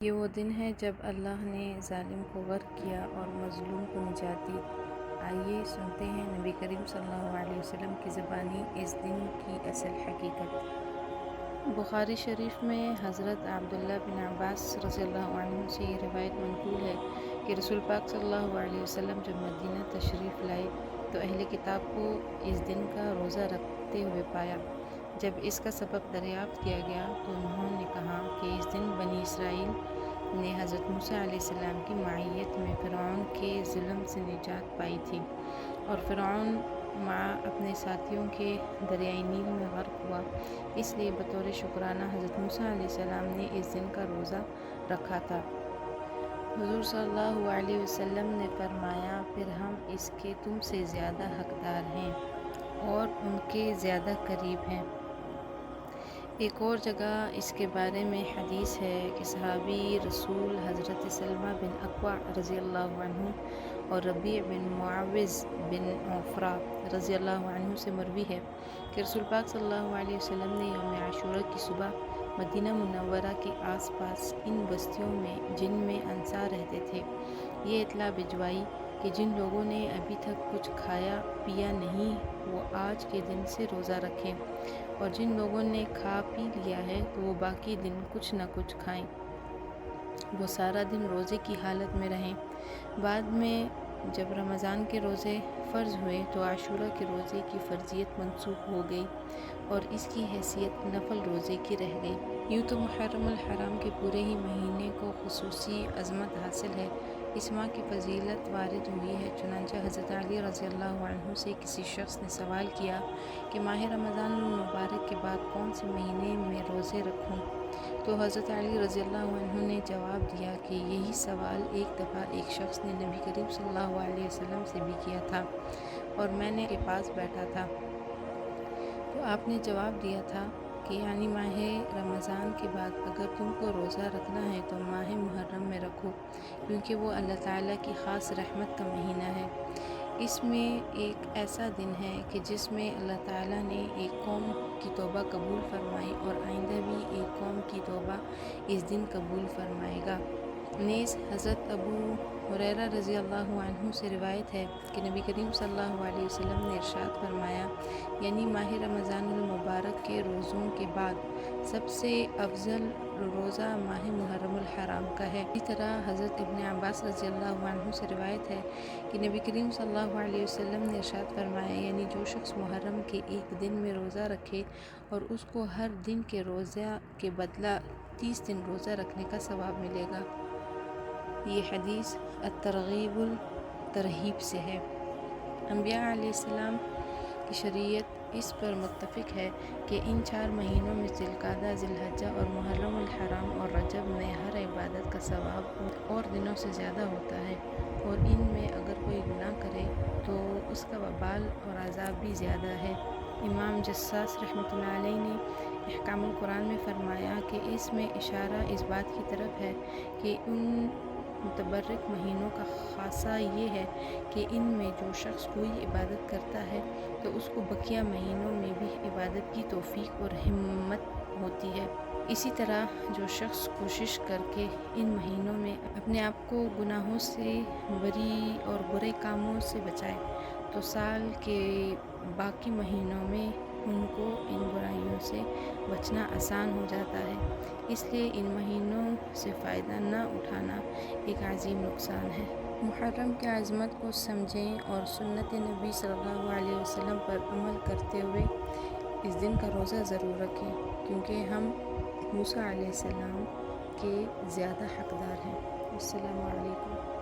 یہ وہ دن ہے جب اللہ نے ظالم کو غرق کیا اور مظلوم کو نجات دی۔ آئیے سنتے ہیں نبی کریم صلی اللہ علیہ وسلم کی زبانی اس دن کی اصل حقیقت۔ بخاری شریف میں حضرت عبداللہ بن عباس رضی اللہ عنہ سے یہ روایت منقول ہے کہ رسول پاک صلی اللہ علیہ وسلم جب مدینہ تشریف لائے تو اہل کتاب کو اس دن کا روزہ رکھتے ہوئے پایا۔ جب اس کا سبب دریافت کیا گیا تو انہوں نے کہا کہ اس دن بنی اسرائیل نے حضرت موسیٰ علیہ السلام کی معیت میں فرعون کے ظلم سے نجات پائی تھی، اور فرعون مع اپنے ساتھیوں کے دریائے نیل میں غرق ہوا۔ اس لیے بطور شکرانہ حضرت موسیٰ علیہ السلام نے اس دن کا روزہ رکھا تھا۔ حضور صلی اللہ علیہ وسلم نے فرمایا، پھر ہم اس کے تم سے زیادہ حقدار ہیں اور ان کے زیادہ قریب ہیں۔ ایک اور جگہ اس کے بارے میں حدیث ہے کہ صحابی رسول حضرت سلمہ بن اکوع رضی اللہ عنہ اور ربیع بن معوذ بن عفرہ رضی اللہ عنہ سے مروی ہے کہ رسول پاک صلی اللہ علیہ وسلم نے یوم عاشوراء کی صبح مدینہ منورہ کے آس پاس ان بستیوں میں جن میں انصار رہتے تھے یہ اطلاع بھجوائی کہ جن لوگوں نے ابھی تک کچھ کھایا پیا نہیں وہ آج کے دن سے روزہ رکھیں، اور جن لوگوں نے کھا پی لیا ہے تو وہ باقی دن کچھ نہ کچھ کھائیں، وہ سارا دن روزے کی حالت میں رہیں۔ بعد میں جب رمضان کے روزے فرض ہوئے تو عاشوراء کے روزے کی فرضیت منسوخ ہو گئی اور اس کی حیثیت نفل روزے کی رہ گئی۔ یوں تو محرم الحرام کے پورے ہی مہینے کو خصوصی عظمت حاصل ہے۔ اس ماہ کی فضیلت وارد ہوئی ہے، چنانچہ حضرت علی رضی اللہ عنہ سے کسی شخص نے سوال کیا کہ ماہ رمضان المبارک کے بعد کون سے مہینے میں روزے رکھوں؟ تو حضرت علی رضی اللہ عنہ نے جواب دیا کہ یہی سوال ایک دفعہ ایک شخص نے نبی کریم صلی اللہ علیہ وسلم سے بھی کیا تھا اور میں نے کے پاس بیٹھا تھا، تو آپ نے جواب دیا تھا کہ یعنی ماہ رمضان کے بعد اگر تم کو روزہ رکھنا ہے تو ماہ محرم میں رکھو، کیونکہ وہ اللہ تعالیٰ کی خاص رحمت کا مہینہ ہے۔ اس میں ایک ایسا دن ہے کہ جس میں اللہ تعالیٰ نے ایک قوم کی توبہ قبول فرمائی اور آئندہ بھی ایک قوم کی توبہ اس دن قبول فرمائے گا۔ نیز حضرت ابو ہریرہ رضی اللہ عنہ سے روایت ہے کہ نبی کریم صلی اللہ علیہ وسلم نے ارشاد فرمایا، یعنی ماہ رمضان المبارک کے روزوں کے بعد سب سے افضل روزہ ماہ محرم الحرام کا ہے۔ اسی طرح حضرت ابن عباس رضی اللہ عنہ سے روایت ہے کہ نبی کریم صلی اللہ علیہ وسلم نے ارشاد فرمایا، یعنی جو شخص محرم کے ایک دن میں روزہ رکھے اور اس کو ہر دن کے روزہ کے بدلہ 30 دن روزہ رکھنے کا ثواب ملے گا۔ یہ حدیث الترغیب الترہیب سے ہے۔ انبیاء علیہ السلام کی شریعت اس پر متفق ہے کہ ان 4 مہینوں میں ذی القعدہ، ذی الحجہ اور محرم الحرام اور رجب میں ہر عبادت کا ثواب اور دنوں سے زیادہ ہوتا ہے، اور ان میں اگر کوئی گناہ کرے تو اس کا وبال اور عذاب بھی زیادہ ہے۔ امام جصاص رحمۃ اللہ علیہ نے احکام القرآن میں فرمایا کہ اس میں اشارہ اس بات کی طرف ہے کہ ان متبرک مہینوں کا خاصہ یہ ہے کہ ان میں جو شخص کوئی عبادت کرتا ہے تو اس کو بقیہ مہینوں میں بھی عبادت کی توفیق اور ہمت ہوتی ہے۔ اسی طرح جو شخص کوشش کر کے ان مہینوں میں اپنے آپ کو گناہوں سے بری اور برے کاموں سے بچائے تو سال کے باقی مہینوں میں ان کو ان برائیوں سے بچنا آسان ہو جاتا ہے۔ اس لیے ان مہینوں سے فائدہ نہ اٹھانا ایک عظیم نقصان ہے۔ محرم کی عظمت کو سمجھیں اور سنت نبی صلی اللہ علیہ وسلم پر عمل کرتے ہوئے اس دن کا روزہ ضرور رکھیں، کیونکہ ہم موسیٰ علیہ السلام کے زیادہ حقدار ہیں۔ السلام علیکم۔